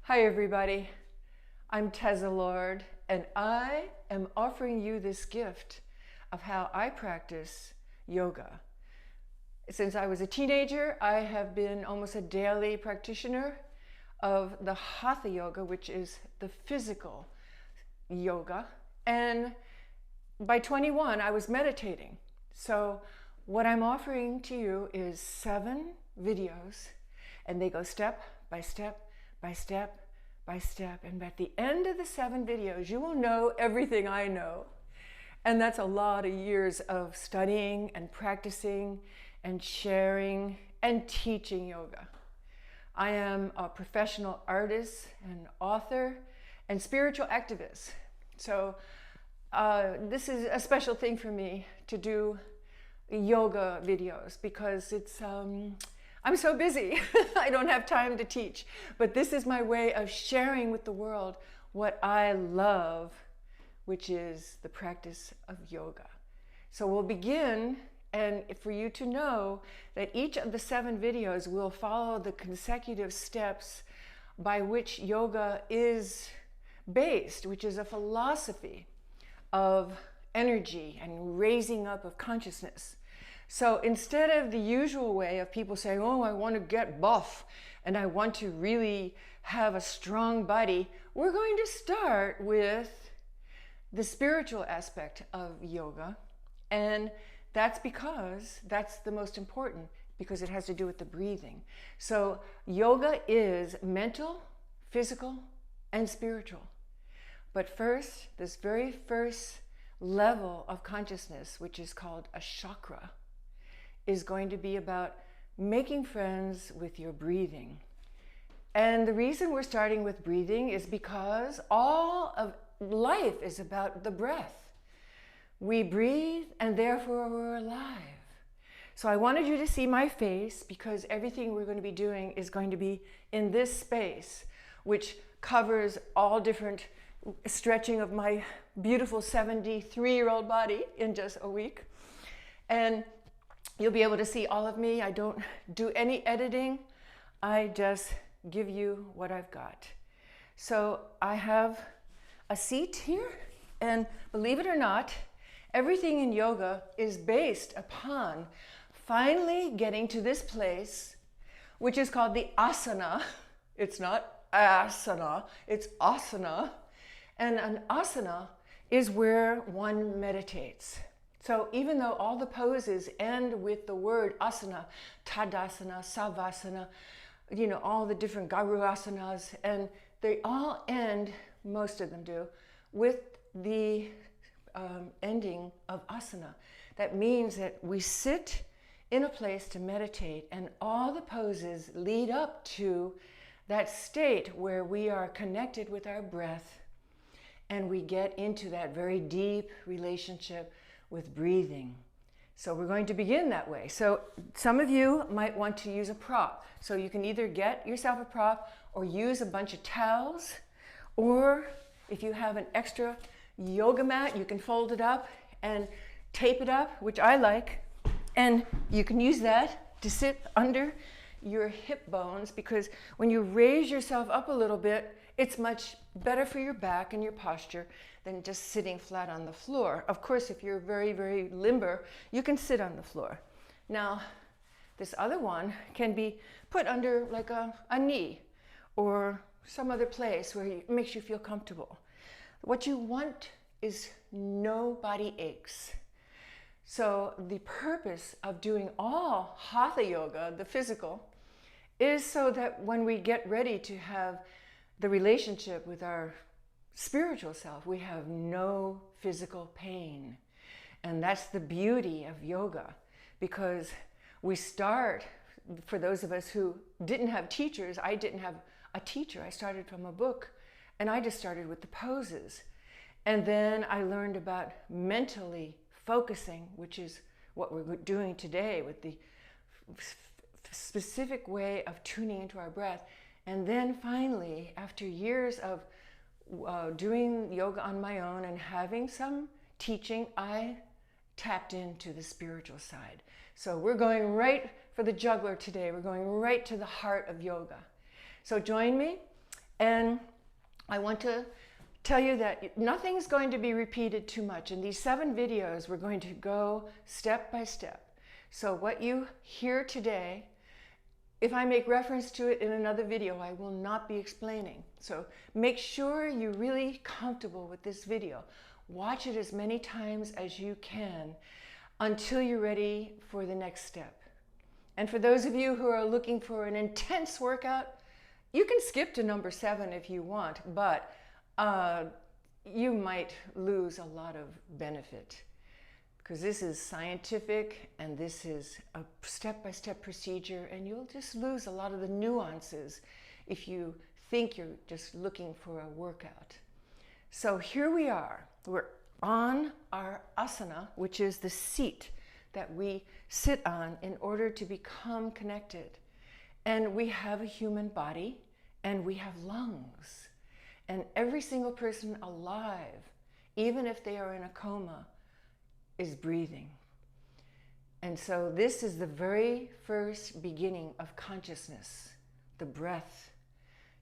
Hi everybody, I'm teZa Lord, and I am offering you this gift of how I practice yoga. Since I was a teenager, I have been almost a daily practitioner of the Hatha yoga, which is the physical yoga. And by 21, I was meditating. So what I'm offering to you is 7 videos, and they go step by step by step by step. And at the end of the 7 videos, you will know everything I know. And that's a lot of years of studying and practicing and sharing and teaching yoga. I am a professional artist and author and spiritual activist. So this is a special thing for me to do yoga videos because it's I'm so busy. I don't have time to teach, but this is my way of sharing with the world what I love, which is the practice of yoga. So we'll begin, and for you to know that each of the 7 videos will follow the consecutive steps by which yoga is based, which is a philosophy of energy and raising up of consciousness. So instead of the usual way of people saying, oh, I want to get buff and I want to really have a strong body, we're going to start with the spiritual aspect of yoga. And that's because that's the most important, because it has to do with the breathing. So yoga is mental, physical, and spiritual. But first, this very first level of consciousness, which is called a chakra, is going to be about making friends with your breathing. And the reason we're starting with breathing is because all of life is about the breath. We breathe and therefore we're alive. So I wanted you to see my face because everything we're going to be doing is going to be in this space, which covers all different stretching of my beautiful 73-year-old body in just a week. And you'll be able to see all of me. I don't do any editing. I just give you what I've got. So I have a seat here, and believe it or not, everything in yoga is based upon finally getting to this place, which is called the asana. It's not asana, it's asana. And an asana is where one meditates. So even though all the poses end with the word asana, tadasana, savasana, all the different garuasanas, and they all end, most of them do, with the ending of asana. That means that we sit in a place to meditate, and all the poses lead up to that state where we are connected with our breath, and we get into that very deep relationship with breathing. So we're going to begin that way. So some of you might want to use a prop. So you can either get yourself a prop or use a bunch of towels, or if you have an extra yoga mat, you can fold it up and tape it up, which I like, and you can use that to sit under your hip bones, because when you raise yourself up a little bit, it's much better for your back and your posture than just sitting flat on the floor. Of course, if you're very, very limber, you can sit on the floor. Now, this other one can be put under like a knee or some other place where it makes you feel comfortable. What you want is no body aches. So the purpose of doing all Hatha yoga, the physical, is so that when we get ready to have the relationship with our spiritual self, we have no physical pain. And that's the beauty of yoga, because we start, for those of us who didn't have teachers, I didn't have a teacher, I started from a book, and I just started with the poses. And then I learned about mentally focusing, which is what we're doing today with the specific way of tuning into our breath. And then finally, after years of doing yoga on my own and having some teaching, I tapped into the spiritual side. So we're going right for the juggler today. We're going right to the heart of yoga. So join me And I want to tell you that nothing's going to be repeated too much. In these 7 videos, we're going to go step by step. So what you hear today, if I make reference to it in another video, I will not be explaining. So make sure you're really comfortable with this video. Watch it as many times as you can until you're ready for the next step. And for those of you who are looking for an intense workout, you can skip to number 7 if you want, but you might lose a lot of benefit, because this is scientific and this is a step-by-step procedure, and you'll just lose a lot of the nuances if you think you're just looking for a workout. So here we are. We're on our asana, which is the seat that we sit on in order to become connected. And we have a human body and we have lungs. And every single person alive, even if they are in a coma, is breathing. And so this is the very first beginning of consciousness, the breath,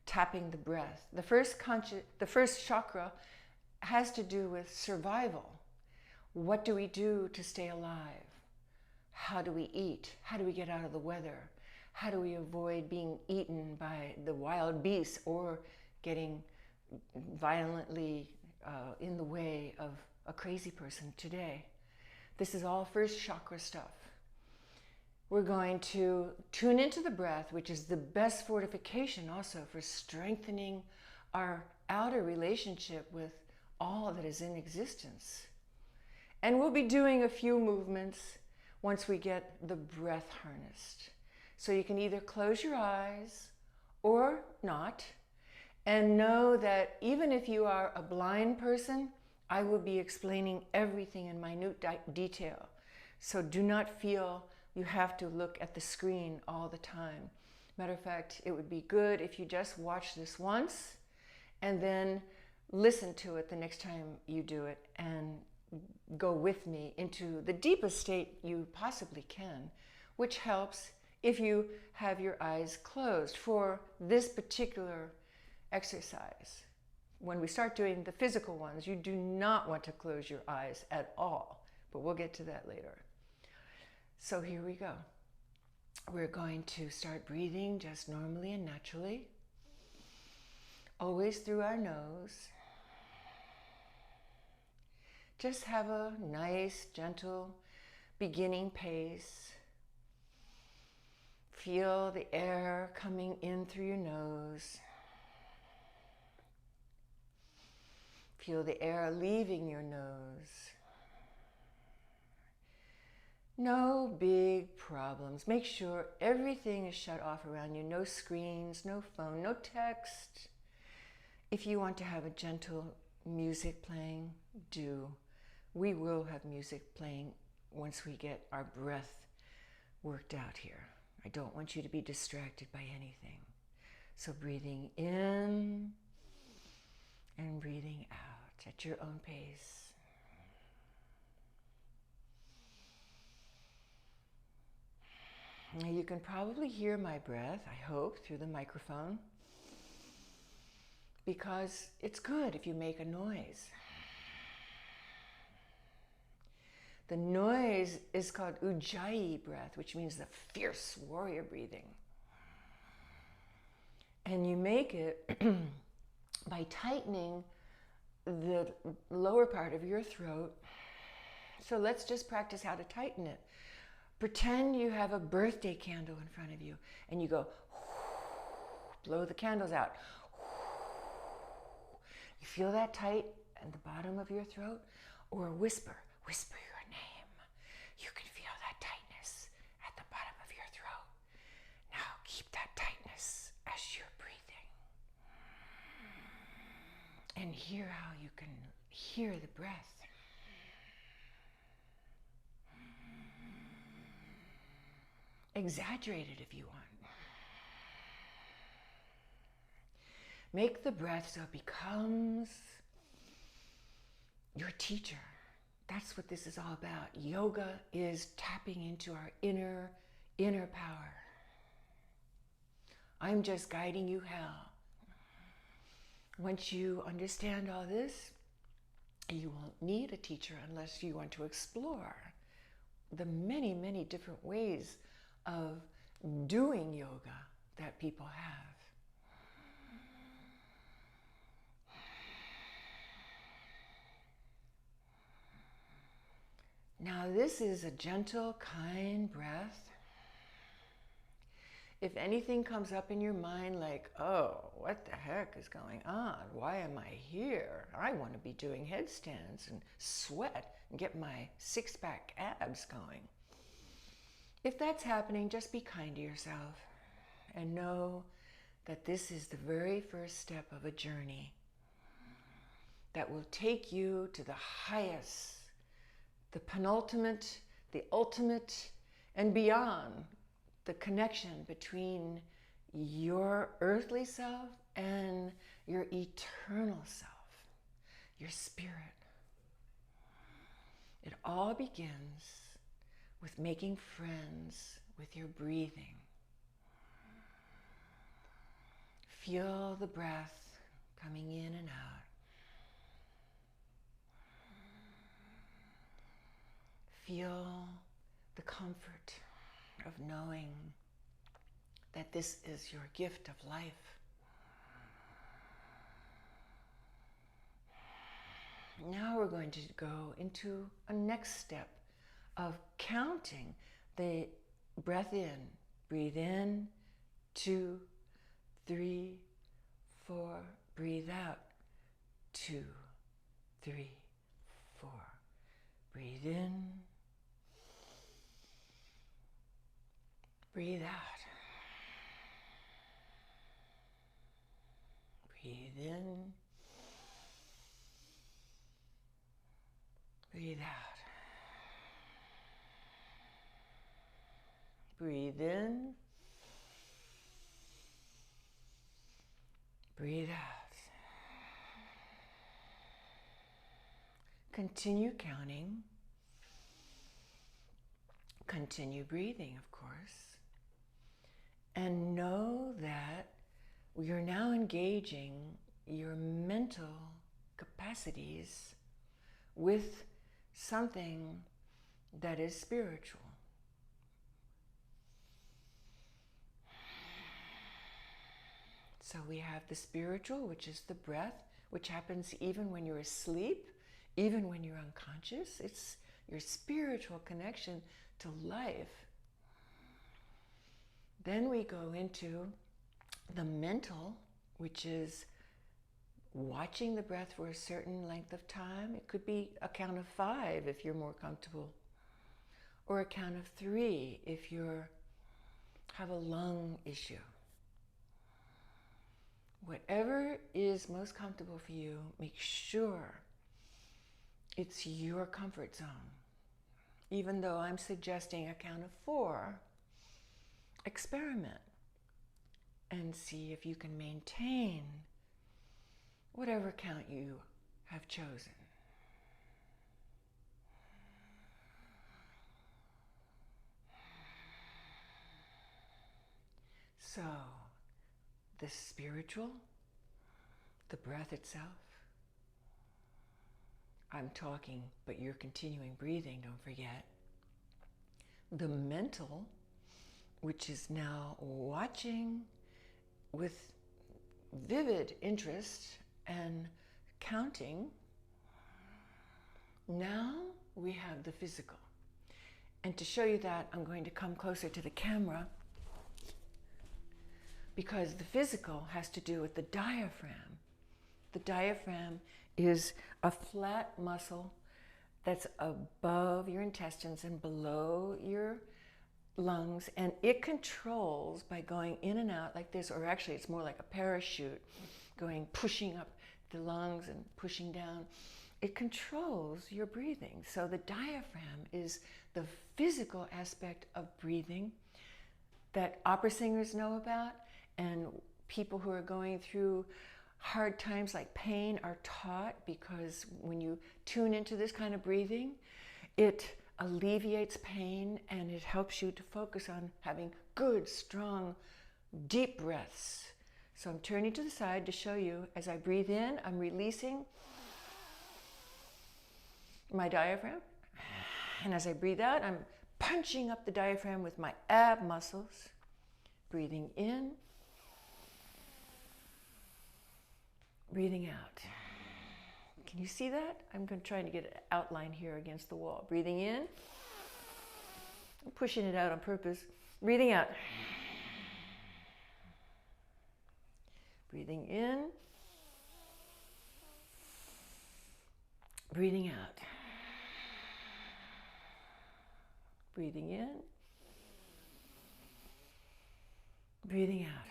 tapping the breath. The first chakra has to do with survival. What do we do to stay alive? How do we eat? How do we get out of the weather? How do we avoid being eaten by the wild beasts or getting violently in the way of a crazy person today? This is all first chakra stuff. We're going to tune into the breath, which is the best fortification also for strengthening our outer relationship with all that is in existence. And we'll be doing a few movements once we get the breath harnessed. So you can either close your eyes or not, and know that even if you are a blind person, I will be explaining everything in minute detail. So do not feel you have to look at the screen all the time. Matter of fact, it would be good if you just watch this once and then listen to it the next time you do it and go with me into the deepest state you possibly can, which helps if you have your eyes closed for this particular exercise. When we start doing the physical ones, you do not want to close your eyes at all, but we'll get to that later. So here we go. We're going to start breathing just normally and naturally, always through our nose. Just have a nice, gentle beginning pace. Feel the air coming in through your nose. Feel the air leaving your nose. No big problems. Make sure everything is shut off around you. No screens, no phone, no text. If you want to have a gentle music playing, do. We will have music playing once we get our breath worked out here. I don't want you to be distracted by anything. So breathing in and breathing out at your own pace. Now you can probably hear my breath, I hope, through the microphone, because it's good if you make a noise. The noise is called ujjayi breath, which means the fierce warrior breathing. And you make it by tightening the lower part of your throat. So let's just practice how to tighten it. Pretend you have a birthday candle in front of you and you go, blow the candles out. You feel that tight at the bottom of your throat? Or whisper your name. You can feel that tightness at the bottom of your throat. Now keep that tightness as you're breathing. And hear how you can hear the breath. Exaggerate it if you want. Make the breath so it becomes your teacher. That's what this is all about. Yoga is tapping into our inner power. I'm just guiding you how. Once you understand all this, you won't need a teacher unless you want to explore the many, many different ways of doing yoga that people have. Now, this is a gentle, kind breath. If anything comes up in your mind like, oh, what the heck is going on? Why am I here? I want to be doing headstands and sweat and get my six-pack abs going. If that's happening, just be kind to yourself and know that this is the very first step of a journey that will take you to the highest, the penultimate, the ultimate, and beyond, the connection between your earthly self and your eternal self, your spirit. It all begins with making friends with your breathing. Feel the breath coming in and out. Feel the comfort of knowing that this is your gift of life. Now we're going to go into a next step of counting the breath in. Breathe in, 2, 3, 4. Breathe out, 2, 3, 4. Breathe in. Breathe out. Breathe in. Breathe out. Breathe in. Breathe out. Continue counting. Continue breathing, of course. And know that you're now engaging your mental capacities with something that is spiritual. So we have the spiritual, which is the breath, which happens even when you're asleep, even when you're unconscious. It's your spiritual connection to life. Then we go into the mental, which is watching the breath for a certain length of time. It could be a count of 5 if you're more comfortable, or a count of 3 if you have a lung issue. Whatever is most comfortable for you, make sure it's your comfort zone. Even though I'm suggesting a count of 4, experiment and see if you can maintain whatever count you have chosen. So, the spiritual, the breath itself. I'm talking, but you're continuing breathing, don't forget. The mental, which is now watching with vivid interest and counting. Now we have the physical. And to show you that, I'm going to come closer to the camera, because the physical has to do with the diaphragm. The diaphragm is a flat muscle that's above your intestines and below your lungs, and it controls by going in and out like this, or actually it's more like a parachute going, pushing up the lungs and pushing down. It controls your breathing. So the diaphragm is the physical aspect of breathing that opera singers know about, and people who are going through hard times like pain are taught, because when you tune into this kind of breathing, it alleviates pain and it helps you to focus on having good, strong, deep breaths So I'm turning to the side to show you. As I breathe in, I'm releasing my diaphragm. And as I breathe out, I'm punching up the diaphragm with my ab muscles. Breathing in, breathing out. Can you see that? I'm trying to get an outline here against the wall. Breathing in, I'm pushing it out on purpose. Breathing out. Breathing in, breathing out. Breathing in, breathing out.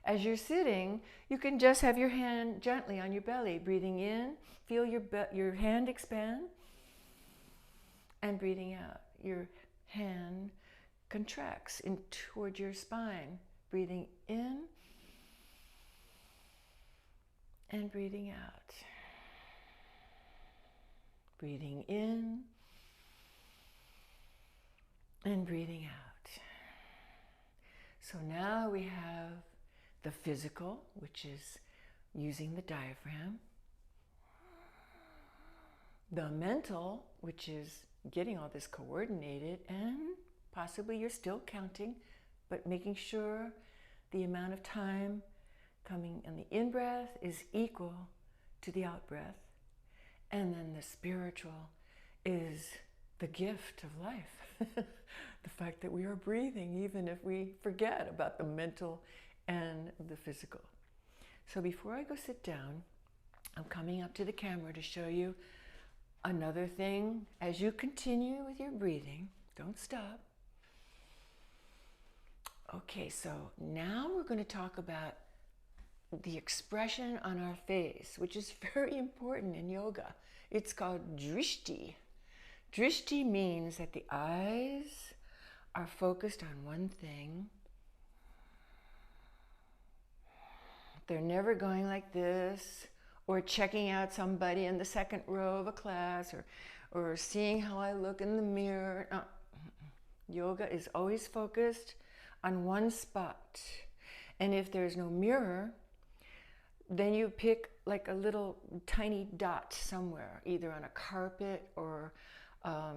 As you're sitting, you can just have your hand gently on your belly. Breathing in, feel your hand expand. And breathing out, your hand contracts in toward your spine. Breathing in and breathing out. Breathing in and breathing out. So now we have the physical, which is using the diaphragm. The mental, which is getting all this coordinated, and possibly you're still counting, but making sure the amount of time coming in the in-breath is equal to the out-breath. And then the spiritual is the gift of life. The fact that we are breathing, even if we forget about the mental and the physical. So before I go sit down, I'm coming up to the camera to show you another thing. As you continue with your breathing, don't stop. Okay, so now we're going to talk about the expression on our face, which is very important in yoga. It's called drishti. Drishti means that the eyes are focused on one thing. They're never going like this, or checking out somebody in the second row of a class, or seeing how I look in the mirror. No. Yoga is always focused on one spot. And if there's no mirror, then you pick like a little tiny dot somewhere, either on a carpet or a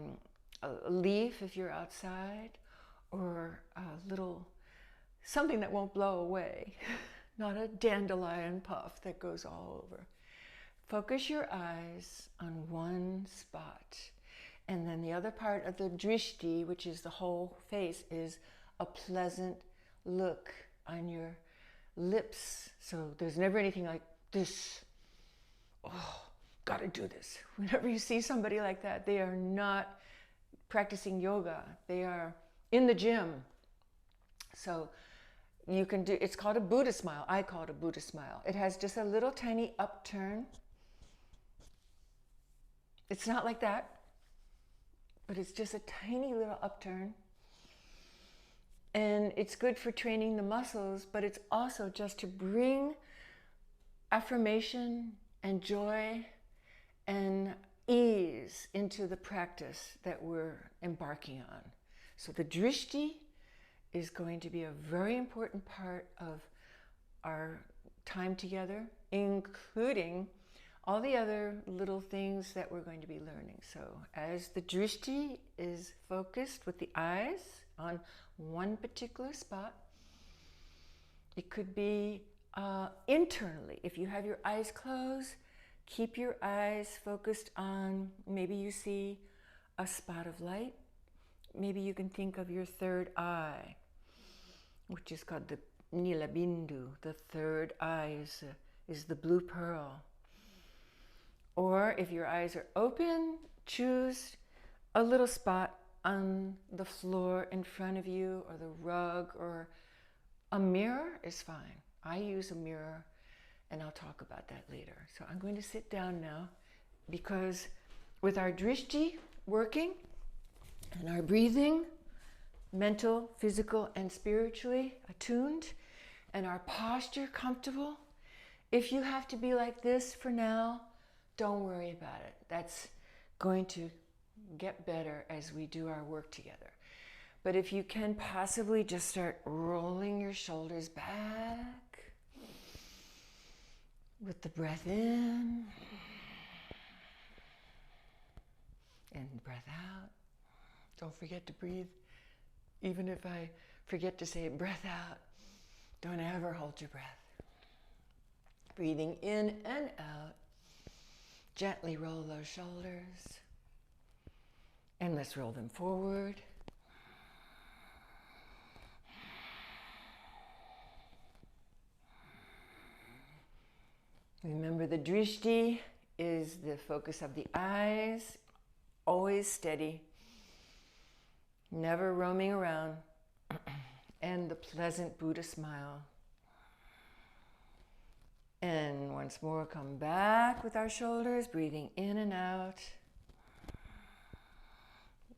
leaf if you're outside, or a little something that won't blow away, not a dandelion puff that goes all over. Focus your eyes on one spot. And then the other part of the drishti, which is the whole face, is a pleasant look on your lips. So there's never anything like this. Oh, gotta do this. Whenever you see somebody like that, they are not practicing yoga. They are in the gym. So you can do, it's called a Buddha smile. I call it a Buddha smile. It has just a little tiny upturn. It's not like that, but it's just a tiny little upturn. And it's good for training the muscles, but it's also just to bring affirmation and joy and ease into the practice that we're embarking on. So the drishti is going to be a very important part of our time together, including all the other little things that we're going to be learning. So as the drishti is focused with the eyes on one particular spot, it could be internally. If you have your eyes closed, keep your eyes focused on, maybe you see a spot of light. Maybe you can think of your third eye, which is called the nilabindu. The third eye is the blue pearl. Or if your eyes are open, choose a little spot on the floor in front of you, or the rug, or a mirror is fine. I use a mirror, and I'll talk about that later. So I'm going to sit down now, because with our drishti working and our breathing, mental, physical, and spiritually attuned, and our posture comfortable, if you have to be like this for now, don't worry about it. That's going to get better as we do our work together. But if you can possibly just start rolling your shoulders back with the breath in and breath out. Don't forget to breathe. Even if I forget to say breath out, don't ever hold your breath. Breathing in and out. Gently roll those shoulders. And let's roll them forward. Remember, the drishti is the focus of the eyes, always steady, never roaming around, and the pleasant Buddha smile. And once more, come back with our shoulders, breathing in and out.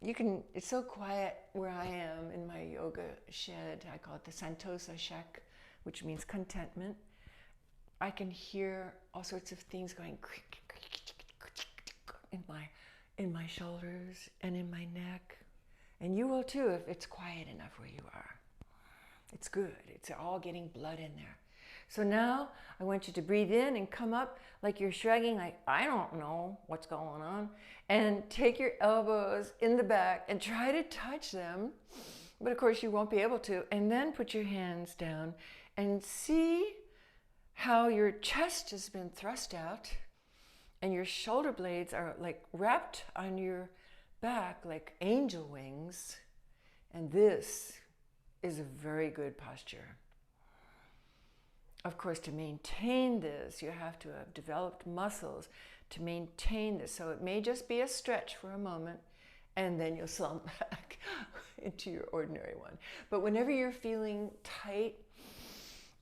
It's so quiet where I am in my yoga shed. I call it the Santosa shack, which means contentment. I can hear all sorts of things going in my shoulders and in my neck. And you will too if it's quiet enough where you are. It's good. It's all getting blood in there. So now I want you to breathe in and come up like you're shrugging, like, I don't know what's going on. And take your elbows in the back and try to touch them. But of course you won't be able to. And then put your hands down and see how your chest has been thrust out and your shoulder blades are like wrapped on your back like angel wings. And this is a very good posture. Of course, to maintain this, you have to have developed muscles to maintain this. So it may just be a stretch for a moment, and then you'll slump back into your ordinary one. But whenever you're feeling tight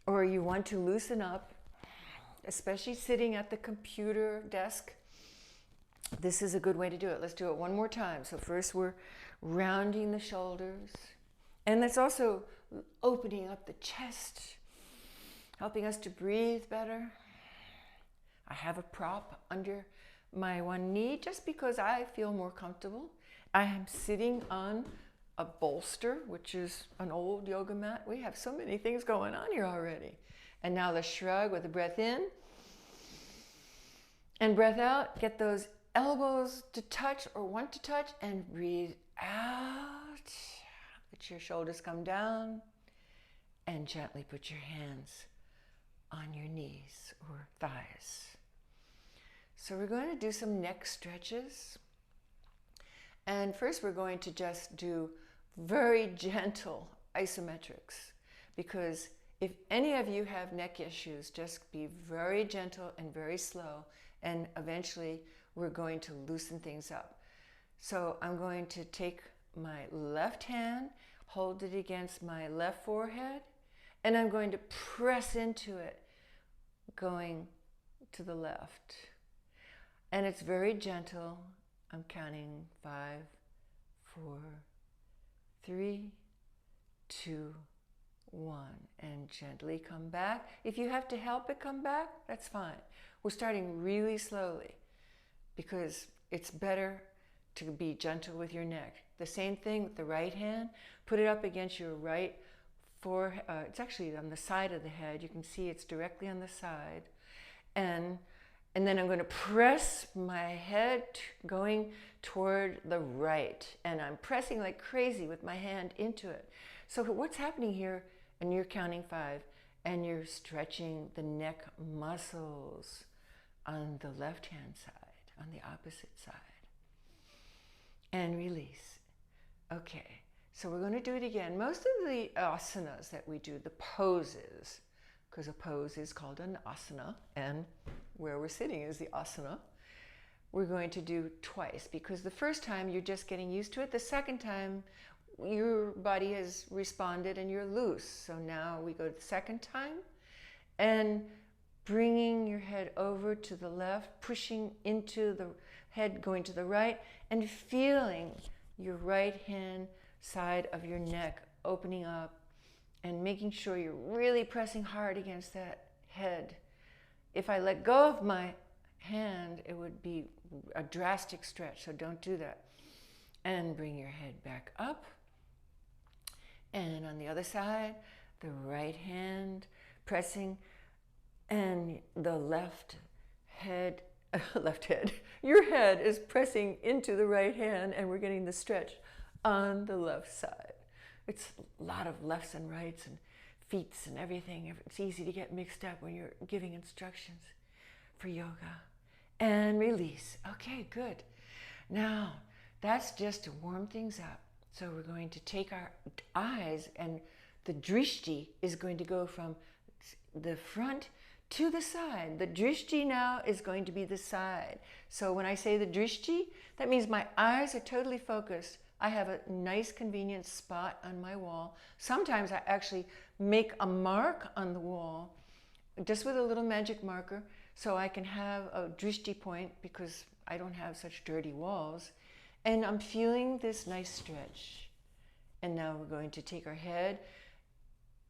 or you want to loosen up, especially sitting at the computer desk, this is a good way to do it. Let's do it one more time. So first we're rounding the shoulders, and that's also opening up the chest, helping us to breathe better. I have a prop under my one knee just because I feel more comfortable. I am sitting on a bolster, which is an old yoga mat. We have so many things going on here already. And now the shrug with the breath in and breath out. Get those elbows to touch or want to touch, and breathe out. Let your shoulders come down and gently put your hands on your knees or thighs. So we're going to do some neck stretches. And first we're going to just do very gentle isometrics, because if any of you have neck issues, just be very gentle and very slow, and eventually we're going to loosen things up. So I'm going to take my left hand, hold it against my left forehead, and I'm going to press into it, going to the left. And it's very gentle. I'm counting 5, 4, 3, 2, 1. And gently come back. If you have to help it come back, that's fine. We're starting really slowly because it's better to be gentle with your neck. The same thing with the right hand. Put it up against your right forehead. It's actually on the side of the head. You can see it's directly on the side. And then I'm going to press my head going toward the right. And I'm pressing like crazy with my hand into it. So what's happening here, and you're counting 5, and you're stretching the neck muscles on the left-hand side, on the opposite side. And release. Okay, so we're going to do it again. Most of the asanas that we do, the poses, because a pose is called an asana, and where we're sitting is the asana, we're going to do twice, because the first time you're just getting used to it. The second time your body has responded and you're loose. So now we go to the second time, and bringing your head over to the left, pushing into the head, going to the right, and feeling your right hand side of your neck opening up, and making sure you're really pressing hard against that head. If I let go of my hand, it would be a drastic stretch, so don't do that. And bring your head back up. And on the other side, the right hand pressing, and the left head, your head is pressing into the right hand, and we're getting the stretch on the left side. It's a lot of lefts and rights and feets and everything. It's easy to get mixed up when you're giving instructions for yoga. And release. Okay, good. Now, that's just to warm things up. So we're going to take our eyes, and the drishti is going to go from the front to the side. The drishti now is going to be the side. So when I say the drishti, that means my eyes are totally focused. I have a nice convenient spot on my wall. Sometimes I actually make a mark on the wall just with a little magic marker so I can have a drishti point because I don't have such dirty walls. And I'm feeling this nice stretch. And now we're going to take our head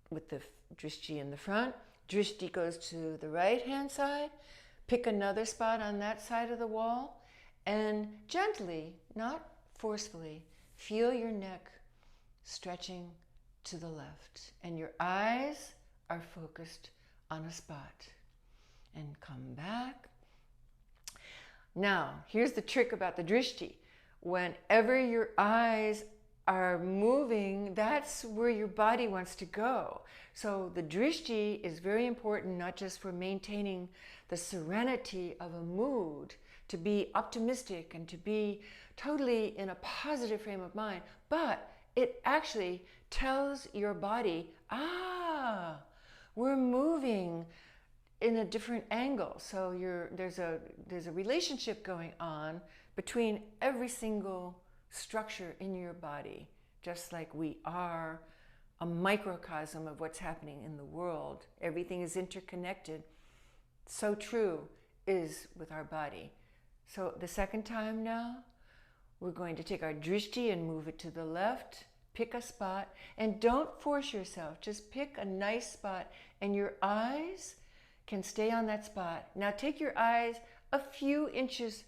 with the drishti in the front. Drishti goes to the right hand side. Pick another spot on that side of the wall and gently, not forcefully, feel your neck stretching to the left. And your eyes are focused on a spot. And come back. Now, here's the trick about the drishti. Whenever your eyes are moving, that's where your body wants to go. So the drishti is very important, not just for maintaining the serenity of a mood, to be optimistic and to be totally in a positive frame of mind, but it actually tells your body, we're moving in a different angle. So there's a relationship going on between every single structure in your body, just like we are a microcosm of what's happening in the world. Everything is interconnected. So true is with our body. So the second time now, we're going to take our drishti and move it to the left. Pick a spot and don't force yourself. Just pick a nice spot and your eyes can stay on that spot. Now take your eyes a few inches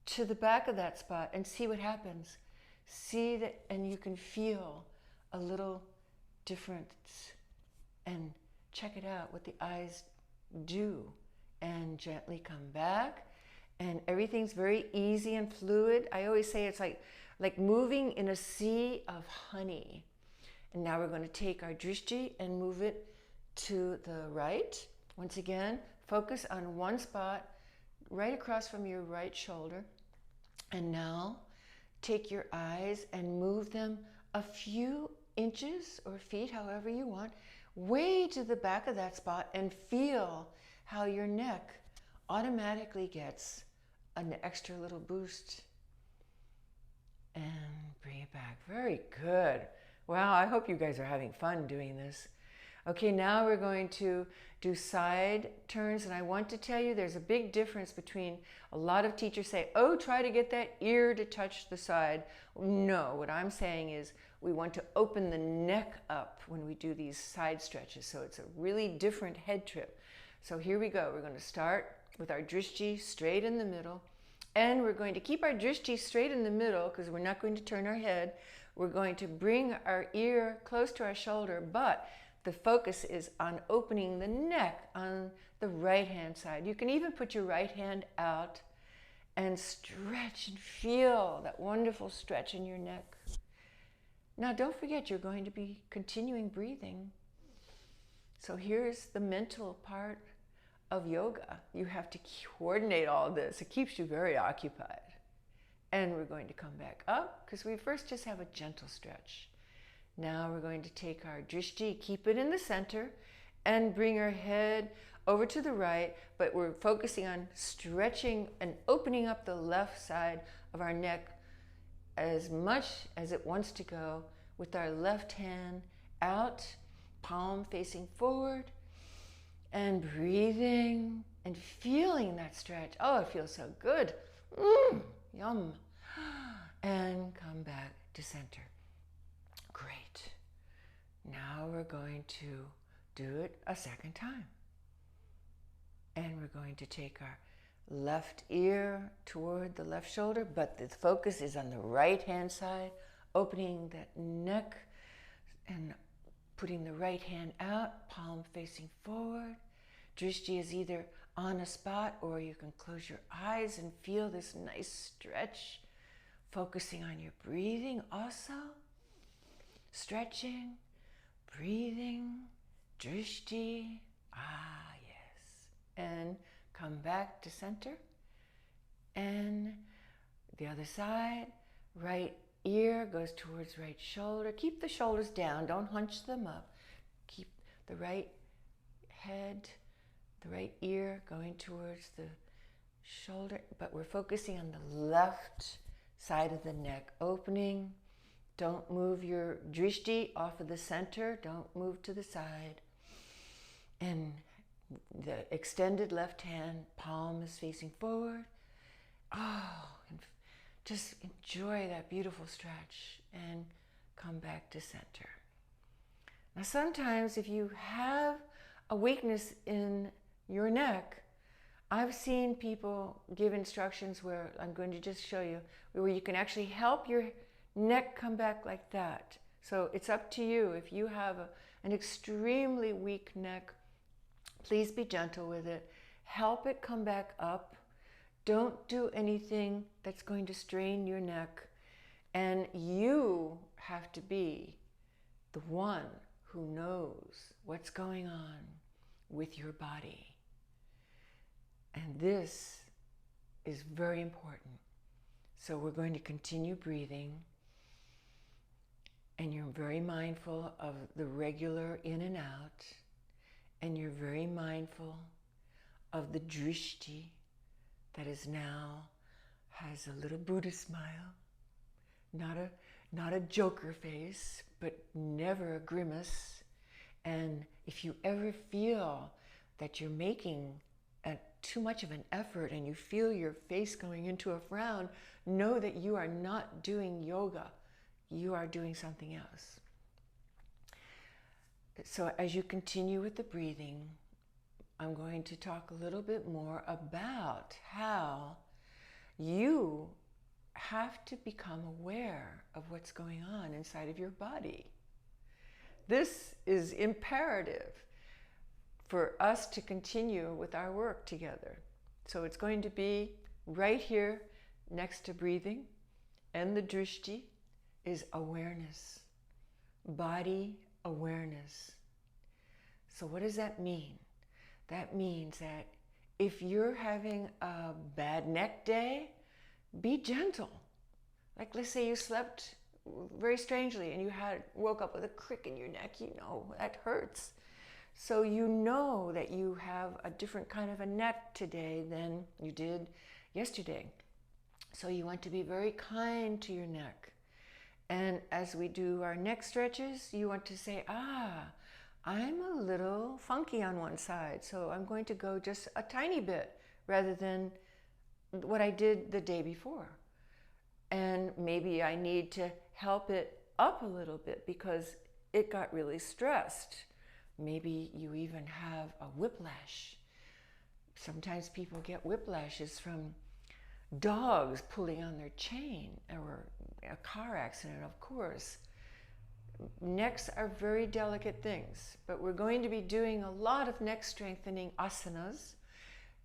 to the back of that spot and see what happens. See that, and you can feel a little difference, and check it out, what the eyes do. And gently come back, and everything's very easy and fluid. I always say it's like moving in a sea of honey. And now we're going to take our drishti and move it to the right. Once again, focus on one spot right across from your right shoulder. And now take your eyes and move them a few inches or feet, however you want, way to the back of that spot, and feel how your neck automatically gets an extra little boost. And bring it back. Very good. Wow, I hope you guys are having fun doing this. Okay, now we're going to do side turns, and I want to tell you there's a big difference between, a lot of teachers say, oh, try to get that ear to touch the side. No, what I'm saying is we want to open the neck up when we do these side stretches, so it's a really different head trip. So here we go. We're going to start with our drishti straight in the middle, and we're going to keep our drishti straight in the middle because we're not going to turn our head. We're going to bring our ear close to our shoulder, but the focus is on opening the neck on the right hand side. You can even put your right hand out and stretch and feel that wonderful stretch in your neck. Now don't forget, you're going to be continuing breathing. So here's the mental part of yoga. You have to coordinate all this. It keeps you very occupied. And we're going to come back up because we first just have a gentle stretch. Now we're going to take our drishti, keep it in the center, and bring our head over to the right, but we're focusing on stretching and opening up the left side of our neck as much as it wants to go, with our left hand out, palm facing forward, and breathing and feeling that stretch. Oh, it feels so good. Yum. And come back to center. Great. Now we're going to do it a second time. And we're going to take our left ear toward the left shoulder, but the focus is on the right hand side, opening that neck And putting the right hand out, palm facing forward. Drishti is either on a spot or you can close your eyes and feel this nice stretch, focusing on your breathing also. Stretching, breathing, drishti, yes. And come back to center. And the other side, right ear goes towards right shoulder. Keep the shoulders down, don't hunch them up. Keep the right head, the right ear going towards the shoulder, but we're focusing on the left side of the neck, opening. Don't move your drishti off of the center, don't move to the side. And the extended left hand, palm is facing forward. And just enjoy that beautiful stretch and come back to center. Now sometimes if you have a weakness in your neck, I've seen people give instructions where, I'm going to just show you, where you can actually help your neck come back like that. So it's up to you. If you have an extremely weak neck, please be gentle with it. Help it come back up. Don't do anything that's going to strain your neck. And you have to be the one who knows what's going on with your body. And this is very important. So we're going to continue breathing. And you're very mindful of the regular in and out. And you're very mindful of the drishti that is now has a little Buddha smile. Not a joker face, but never a grimace. And if you ever feel that you're making too much of an effort and you feel your face going into a frown, know that you are not doing yoga. You are doing something else. So as you continue with the breathing, I'm going to talk a little bit more about how you have to become aware of what's going on inside of your body. This is imperative for us to continue with our work together. So it's going to be right here next to breathing, and the drishti is awareness, body awareness. So what does that mean? That means that if you're having a bad neck day, be gentle. Like let's say you slept very strangely and you woke up with a crick in your neck, you know, that hurts. So you know that you have a different kind of a neck today than you did yesterday. So you want to be very kind to your neck. And as we do our neck stretches, you want to say, I'm a little funky on one side, so I'm going to go just a tiny bit rather than what I did the day before. And maybe I need to help it up a little bit because it got really stressed. Maybe you even have a whiplash. Sometimes people get whiplashes from dogs pulling on their chain or a car accident, of course. Necks are very delicate things, but we're going to be doing a lot of neck strengthening asanas.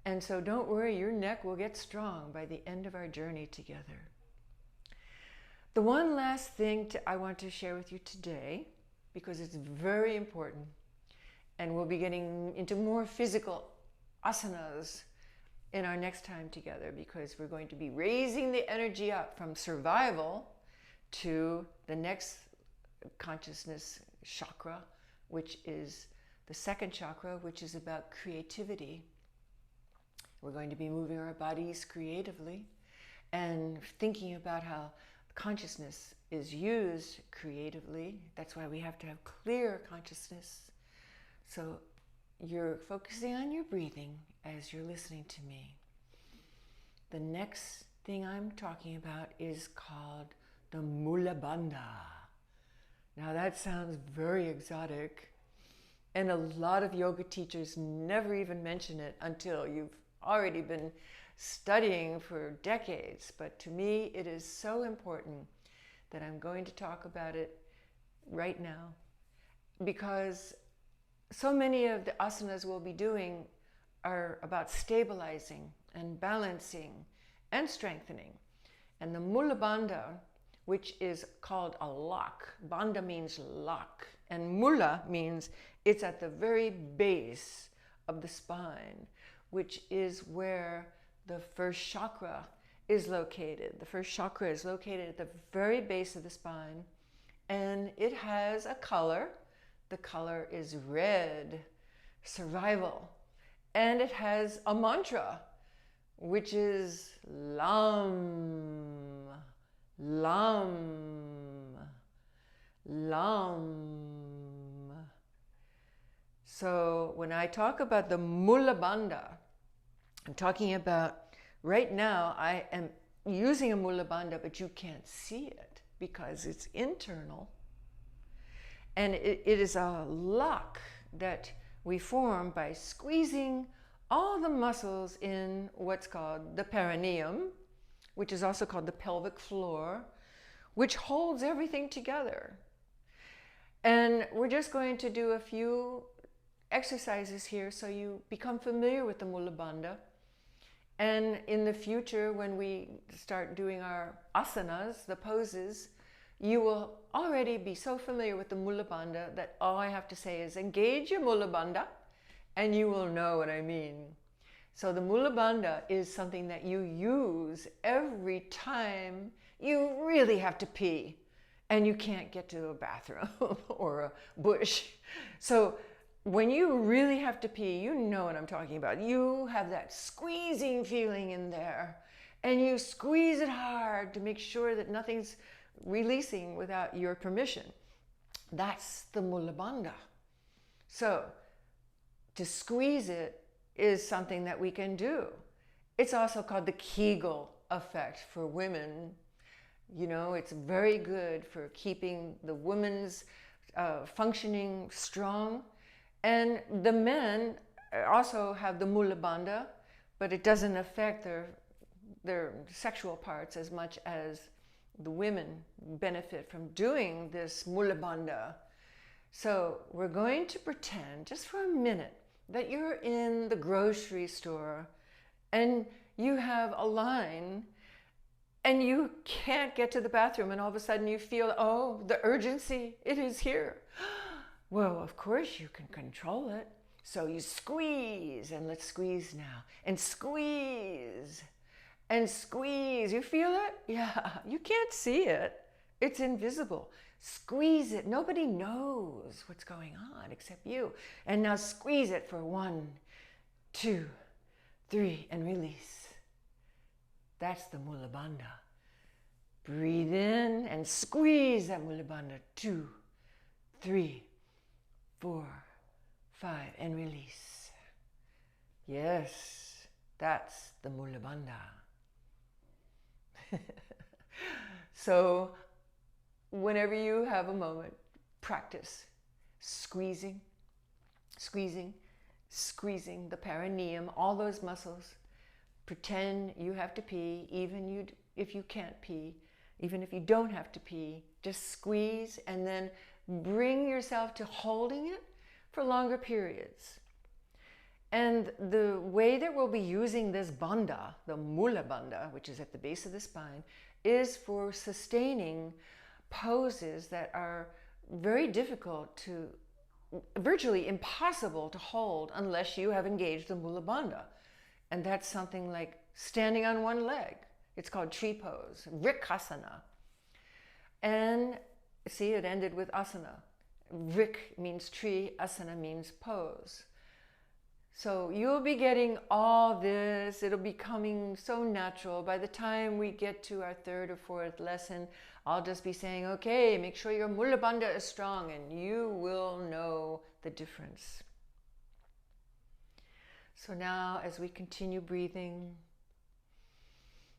And so don't worry, your neck will get strong by the end of our journey together. The one last thing I want to share with you today, because it's very important, and we'll be getting into more physical asanas in our next time together, because we're going to be raising the energy up from survival to the next consciousness chakra, which is the second chakra, which is about creativity. We're going to be moving our bodies creatively and thinking about how consciousness is used creatively. That's why we have to have clear consciousness. So you're focusing on your breathing as you're listening to me. The next thing I'm talking about is called the mulabandha. Now that sounds very exotic, and a lot of yoga teachers never even mention it until you've already been studying for decades. But to me, it is so important that I'm going to talk about it right now because so many of the asanas we'll be doing are about stabilizing and balancing and strengthening. And the mulabandha, which is called a lock, bandha means lock, and mula means it's at the very base of the spine, which is where the first chakra is located. The first chakra is located at the very base of the spine, and it has a color. The color is red, survival. And it has a mantra, which is Lam, Lam, Lam. So when I talk about the mulabandha, I'm talking about, right now I am using a mulabandha, but you can't see it because it's internal. And it is a lock that we form by squeezing all the muscles in what's called the perineum, which is also called the pelvic floor, which holds everything together. And we're just going to do a few exercises here so you become familiar with the mulabandha. And in the future, when we start doing our asanas, the poses, you will already be so familiar with the mulabandha that all I have to say is engage your mulabandha and you will know what I mean. So the mulabandha is something that you use every time you really have to pee and you can't get to a bathroom or a bush. So when you really have to pee, you know what I'm talking about. You have that squeezing feeling in there and you squeeze it hard to make sure that nothing's releasing without your permission. That's the mulabandha. So to squeeze it is something that we can do. It's also called the Kegel effect for women. You know, it's very good for keeping the woman's functioning strong. And the men also have the mulabandha, but it doesn't affect their sexual parts as much as the women benefit from doing this mulabandha. So we're going to pretend just for a minute that you're in the grocery store and you have a line and you can't get to the bathroom, and all of a sudden you feel, oh, the urgency, it is here. Well, of course you can control it. So you squeeze, and let's squeeze now, and squeeze. And squeeze, you feel it? Yeah, you can't see it. It's invisible. Squeeze it. Nobody knows what's going on except you. And now squeeze it for 1, 2, 3, and release. That's the mulabandha. Breathe in and squeeze that mulabandha. 2, 3, 4, 5, and release. Yes, that's the mulabandha. So whenever you have a moment, practice squeezing, squeezing, squeezing the perineum, all those muscles. Pretend you have to pee, even if you can't pee, even if you don't have to pee, just squeeze and then bring yourself to holding it for longer periods. And the way that we'll be using this bandha, the mulabandha, which is at the base of the spine, is for sustaining poses that are very difficult to, virtually impossible to hold unless you have engaged the mulabandha. And that's something like standing on one leg. It's called tree pose, vrikasana. And see, it ended with asana. Vrik means tree, asana means pose. So you'll be getting all this. It'll be coming so natural. By the time we get to our 3rd or 4th lesson, I'll just be saying, okay, make sure your mulabandha is strong, and you will know the difference. So now, as we continue breathing,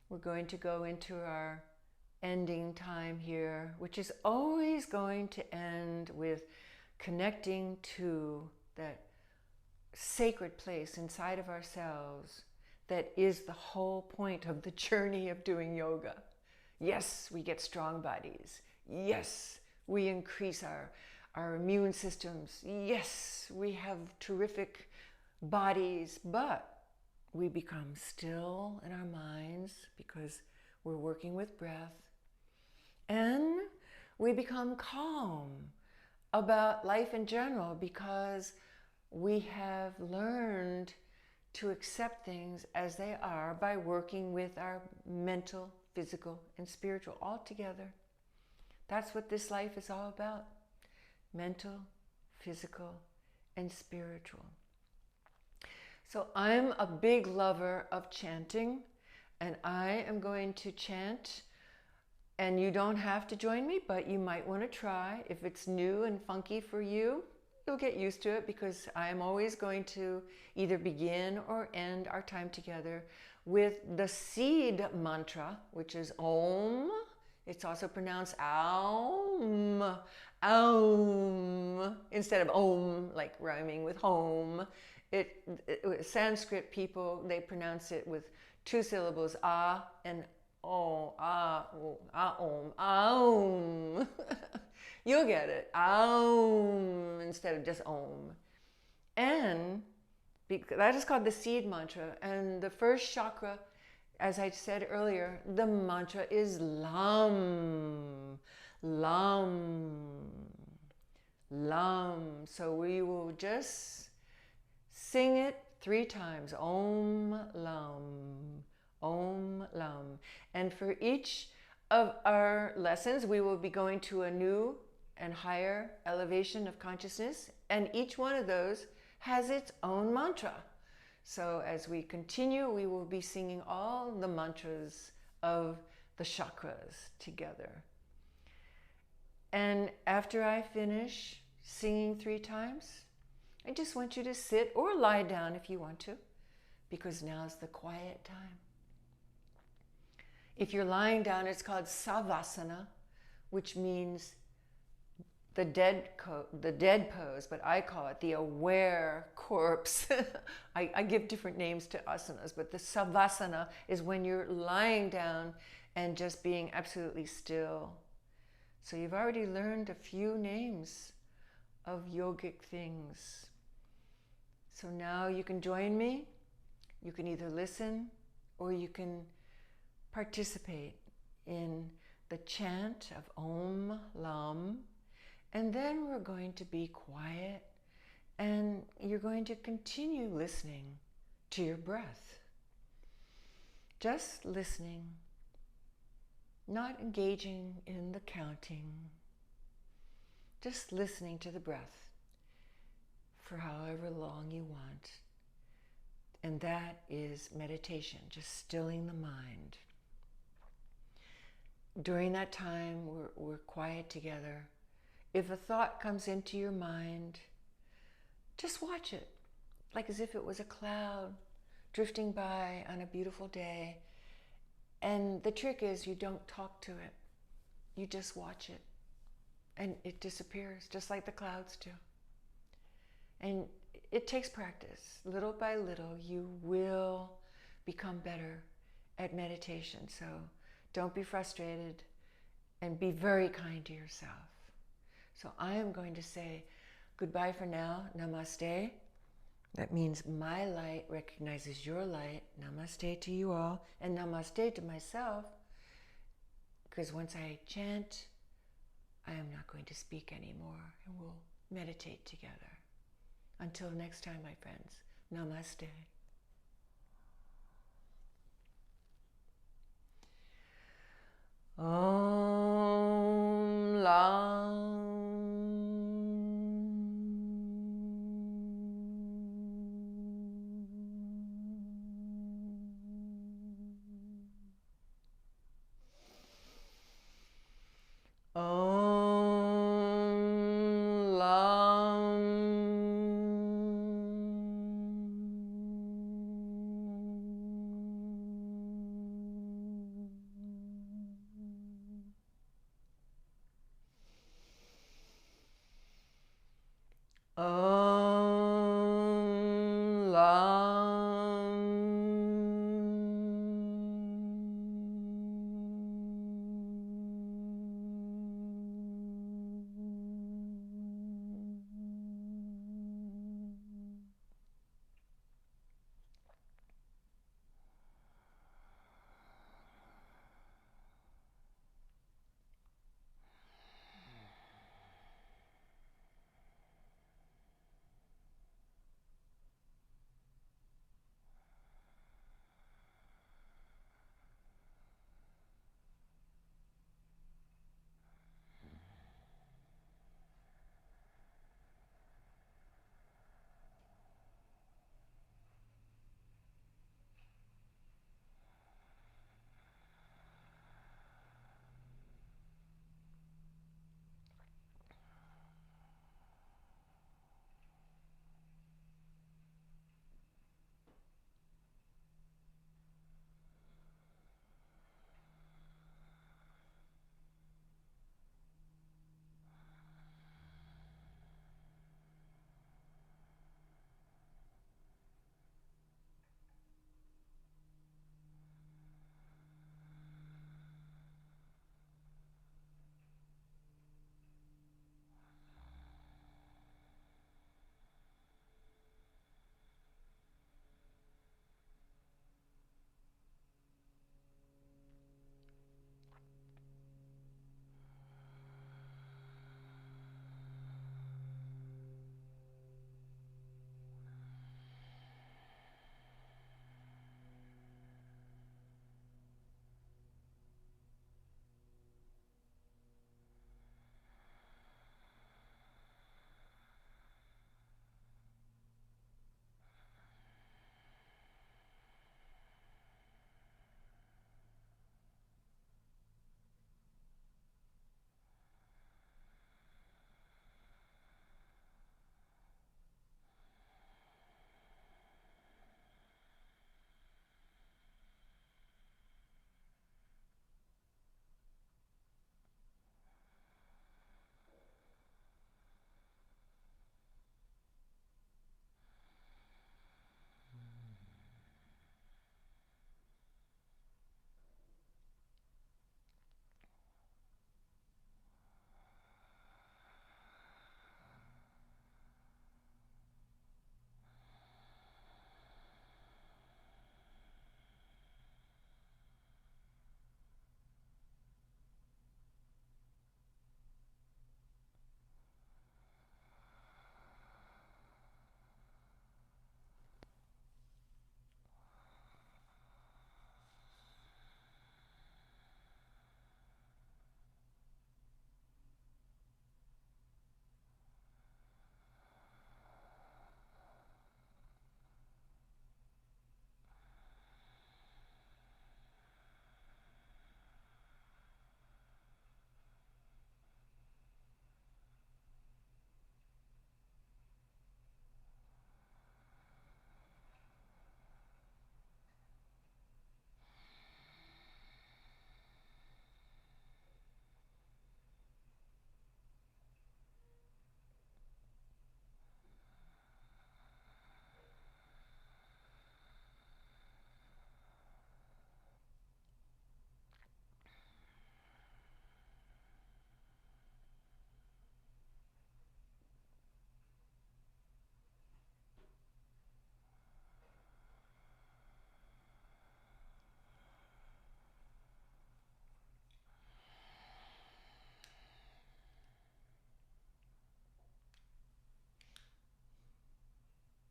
we're going to go into our ending time here, which is always going to end with connecting to that sacred place inside of ourselves that is the whole point of the journey of doing yoga. Yes, we get strong bodies. Yes, we increase our immune systems. Yes, we have terrific bodies, but we become still in our minds because we're working with breath. And we become calm about life in general because we have learned to accept things as they are by working with our mental, physical, and spiritual all together. That's what this life is all about. Mental, physical, and spiritual. So I'm a big lover of chanting, and I am going to chant. And you don't have to join me, but you might want to try. If it's new and funky for you, you'll get used to it because I'm always going to either begin or end our time together with the seed mantra, which is Om. It's also pronounced Aum, Aum, instead of Om, like rhyming with home. Sanskrit people, they pronounce it with two syllables, Ah and Oh, Om, Aum. You'll get it. Aum instead of just Om. And that is called the seed mantra. And the first chakra, as I said earlier, the mantra is Lam. Lam. Lam. So we will just sing it 3 times. Om Lam. Om Lam. And for each of our lessons, we will be going to a new and higher elevation of consciousness, and each one of those has its own mantra. So as we continue, we will be singing all the mantras of the chakras together. And after I finish singing 3 times, I just want you to sit or lie down if you want to, because now's the quiet time. If you're lying down, it's called savasana, which means the dead pose, but I call it the aware corpse. I give different names to asanas, but the savasana is when you're lying down and just being absolutely still. So you've already learned a few names of yogic things. So now you can join me. You can either listen or you can participate in the chant of Om Lam, and then we're going to be quiet and you're going to continue listening to your breath. Just listening, not engaging in the counting, just listening to the breath for however long you want. And that is meditation, just stilling the mind. During that time, we're quiet together. If a thought comes into your mind, just watch it, like as if it was a cloud drifting by on a beautiful day. And the trick is you don't talk to it. You just watch it. And it disappears, just like the clouds do. And it takes practice. Little by little, you will become better at meditation. So don't be frustrated and be very kind to yourself. So I am going to say goodbye for now. Namaste. That means my light recognizes your light. Namaste to you all. And namaste to myself. Because once I chant, I am not going to speak anymore. And we'll meditate together. Until next time, my friends. Namaste. Om Lam. Om Lam. Om Lam.